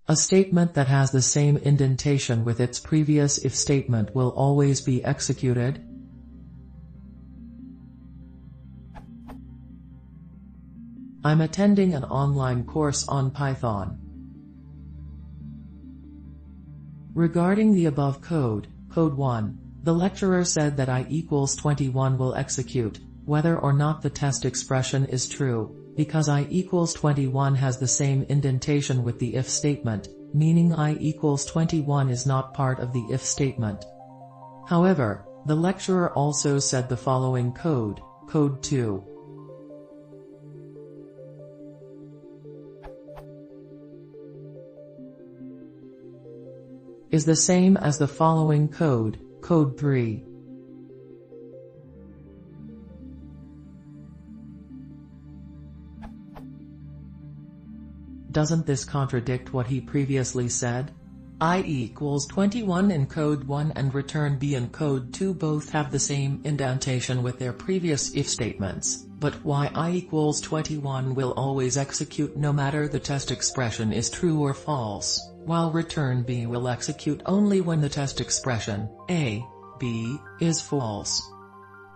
A statement that has the same indentation with its previous if statement will always be executed. I'm attending an online course on Python. Regarding the above code, Code 1, the lecturer said that I equals 21 will execute, whether or not the test expression is true, because I equals 21 has the same indentation with the if statement, meaning I equals 21 is not part of the if statement. However, the lecturer also said the following code, Code 2. Is the same as the following code, Code 3. Doesn't this contradict what he previously said? I equals 21 in Code 1 and return B in Code 2 both have the same indentation with their previous if statements, but why I equals 21 will always execute no matter the test expression is true or false, while return B will execute only when the test expression, A, B, is false.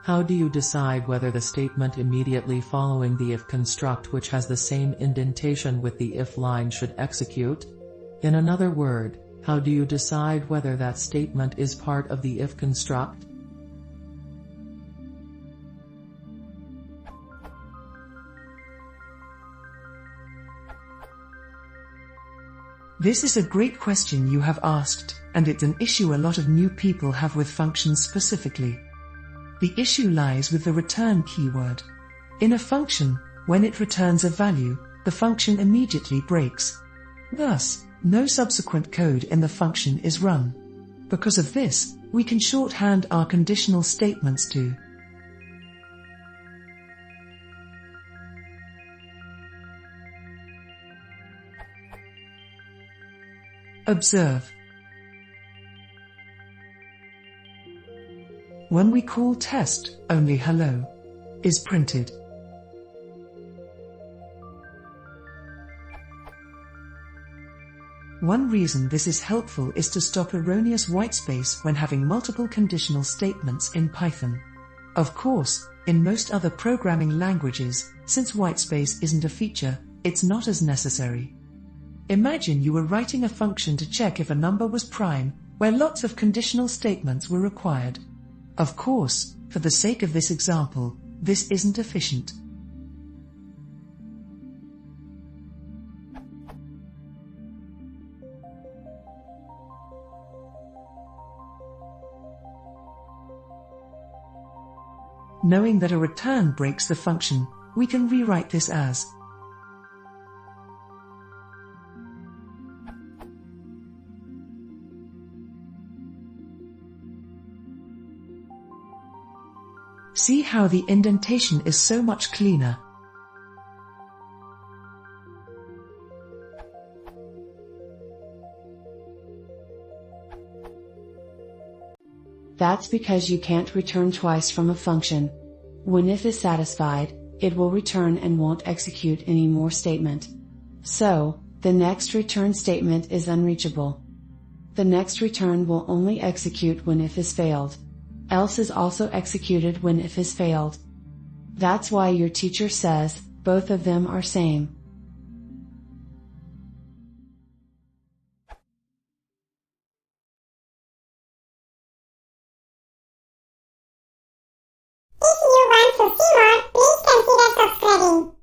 How do you decide whether the statement immediately following the if construct which has the same indentation with the if line should execute? In another word, how do you decide whether that statement is part of the if construct? This is a great question you have asked, and it's an issue a lot of new people have with functions specifically. The issue lies with the return keyword. In a function, when it returns a value, the function immediately breaks. Thus, no subsequent code in the function is run. Because of this, we can shorthand our conditional statements to observe. When we call test, only hello is printed. One reason this is helpful is to stop erroneous whitespace when having multiple conditional statements in Python. Of course, in most other programming languages, since whitespace isn't a feature, it's not as necessary. Imagine you were writing a function to check if a number was prime, where lots of conditional statements were required. Of course, for the sake of this example, this isn't efficient. Knowing that a return breaks the function, we can rewrite this as see how the indentation is so much cleaner. That's because you can't return twice from a function. When if is satisfied, it will return and won't execute any more statement. So, the next return statement is unreachable. The next return will only execute when if is failed. Else is also executed when if is failed. That's why your teacher says, both of them are same. If you want to see more, please consider subscribing.